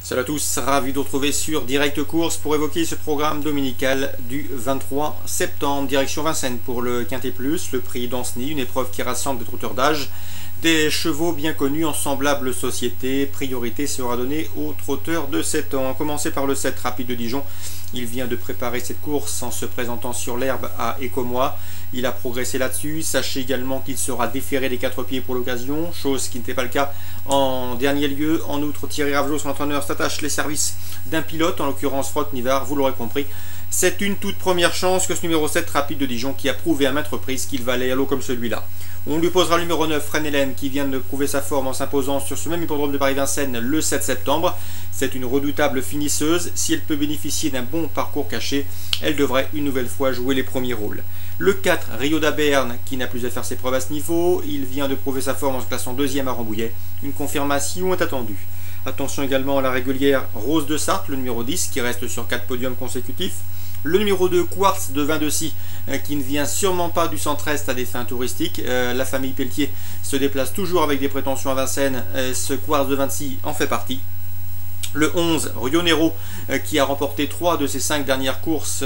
Salut à tous, ravi de vous retrouver sur Direct Course pour évoquer ce programme dominical du 23 septembre. Direction Vincennes pour le Quintet Plus, le prix d'Anceny, une épreuve qui rassemble des trotteurs d'âge, des chevaux bien connus en semblable société. Priorité sera donnée aux trotteurs de 7 ans. Commencer par le 7 Rapide de Dijon. Il vient de préparer cette course en se présentant sur l'herbe à Écomois. Il a progressé là-dessus. Sachez également qu'il sera déféré des 4 pieds pour l'occasion, chose qui n'était pas le cas en dernier lieu. En outre, Thierry Ravetot, son entraîneur, s'attache les services d'un pilote, en l'occurrence Frotte Nivard, vous l'aurez compris. C'est une toute première chance que ce numéro 7 Rapide de Dijon, qui a prouvé à maintes reprises qu'il valait à l'eau comme celui-là. On lui posera le numéro 9, Reine-Hélène, qui vient de prouver sa forme en s'imposant sur ce même hippodrome de Paris-Vincennes le 7 septembre. C'est une redoutable finisseuse. Si elle peut bénéficier d'un bon parcours caché, elle devrait une nouvelle fois jouer les premiers rôles. Le 4, Rio d'Aberne, qui n'a plus à faire ses preuves à ce niveau. Il vient de prouver sa forme en se classant deuxième à Rambouillet. Une confirmation est attendue. Attention également à la régulière Rose de Sarthe, le numéro 10, qui reste sur 4 podiums consécutifs. Le numéro 2, Quartz de Vin-de-Scie, qui ne vient sûrement pas du centre-est à des fins touristiques. La famille Pelletier se déplace toujours avec des prétentions à Vincennes. Ce Quartz de Vin-de-Scie en fait partie. Le 11, Rio Nero, qui a remporté 3 de ses 5 dernières courses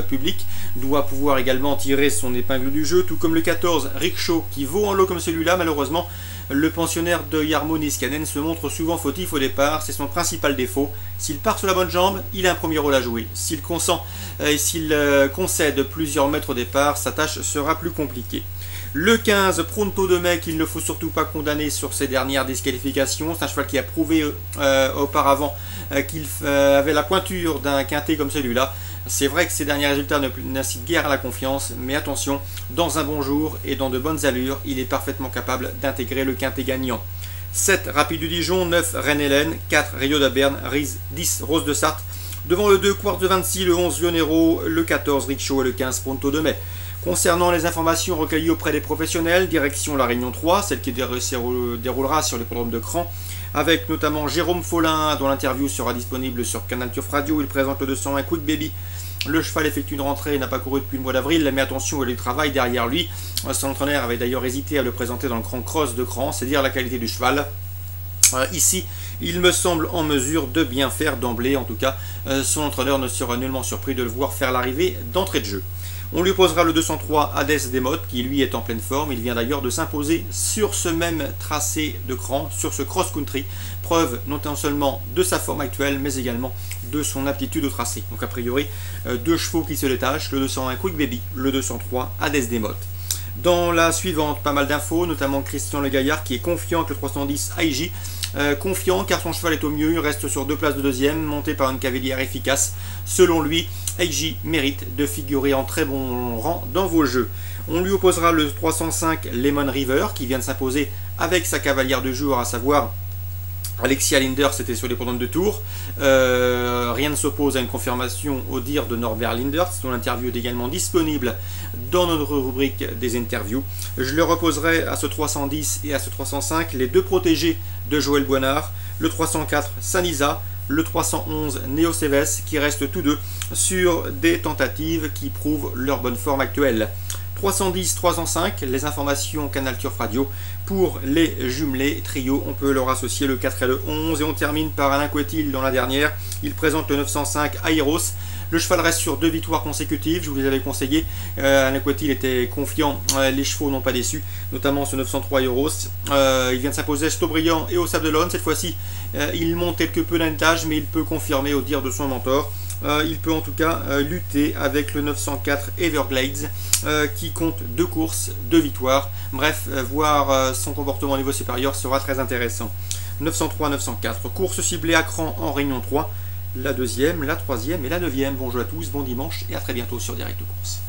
publiques, doit pouvoir également tirer son épingle du jeu, tout comme le 14, Rickshaw, qui vaut en lot comme celui-là. Malheureusement, le pensionnaire de Jarmo Niskanen se montre souvent fautif au départ, c'est son principal défaut. S'il part sur la bonne jambe, il a un premier rôle à jouer. S'il consent et s'il concède plusieurs mètres au départ, sa tâche sera plus compliquée. Le 15, Pronto de Mai, qu'il ne faut surtout pas condamner sur ses dernières disqualifications. C'est un cheval qui a prouvé auparavant qu'il avait la pointure d'un quintet comme celui-là. C'est vrai que ses derniers résultats n'incitent guère à la confiance, mais attention, dans un bon jour et dans de bonnes allures, il est parfaitement capable d'intégrer le quintet gagnant. 7, Rapide du Dijon, 9, Reine-Hélène, 4, Rio d'Aberne, 10, Rose de Sarthe. Devant le 2, Quartz de Vin-de-Scie, le 11, Lionero, le 14, Rickshaw et le 15, Pronto de Mai. Concernant les informations recueillies auprès des professionnels, direction la Réunion 3, celle qui déroulera sur l'hippodrome de Cran, avec notamment Jérôme Follin, dont l'interview sera disponible sur Canal Turf Radio. Il présente le 201 Quick Baby. Le cheval effectue une rentrée et n'a pas couru depuis le mois d'avril, mais attention, il y a du travail derrière lui. Son entraîneur avait d'ailleurs hésité à le présenter dans le Grand Cross de Cran, c'est dire la qualité du cheval. Ici, il me semble en mesure de bien faire d'emblée. En tout cas, son entraîneur ne sera nullement surpris de le voir faire l'arrivée d'entrée de jeu. On lui posera le 203 Hades Desmottes, qui lui est en pleine forme. Il vient d'ailleurs de s'imposer sur ce même tracé de Cran, sur ce cross-country. Preuve non seulement de sa forme actuelle, mais également de son aptitude au tracé. Donc a priori, 2 chevaux qui se détachent, le 201 Quick Baby, le 203 Hades Desmottes. Dans la suivante, pas mal d'infos, notamment Christian Le Gaillard qui est confiant que le 310 AIJ. Confiant car son cheval est au mieux, il reste sur 2 places de deuxième, monté par une cavalière efficace. Selon lui, AIJ mérite de figurer en très bon rang dans vos jeux. On lui opposera le 305 Lemon River qui vient de s'imposer avec sa cavalière de jour, à savoir Alexia Linder, c'était sur les l'hippodrome de Tours. Rien ne s'oppose à une confirmation au dire de Norbert Linder, dont l'interview est également disponible dans notre rubrique des interviews. Je le reposerai à ce 310 et à ce 305, les 2 protégés de Joël Boinard, le 304 Sanisa, le 311 Neo Seves, qui restent tous deux sur des tentatives qui prouvent leur bonne forme actuelle. 310, 305, les informations Canal Turf Radio. Pour les jumelés trio, on peut leur associer le 4 et le 11. Et on termine par Alain Couetil dans la dernière. Il présente le 905 Aeros. Le cheval reste sur 2 victoires consécutives, je vous les avais conseillé. Alain Couetil était confiant, les chevaux n'ont pas déçu, notamment ce 903 Euros. Il vient de s'imposer à Staubriand et au Sable d'Olonne. Cette fois-ci, il monte quelque peu d'un étage, mais il peut confirmer au dire de son mentor. Il peut en tout cas lutter avec le 904 Everglades qui compte 2 courses, 2 victoires. Bref, voir son comportement au niveau supérieur sera très intéressant. 903-904, course ciblée à Cran en Réunion 3, la 2e, la 3e et la 9e. Bonjour à tous, bon dimanche et à très bientôt sur Direct Course.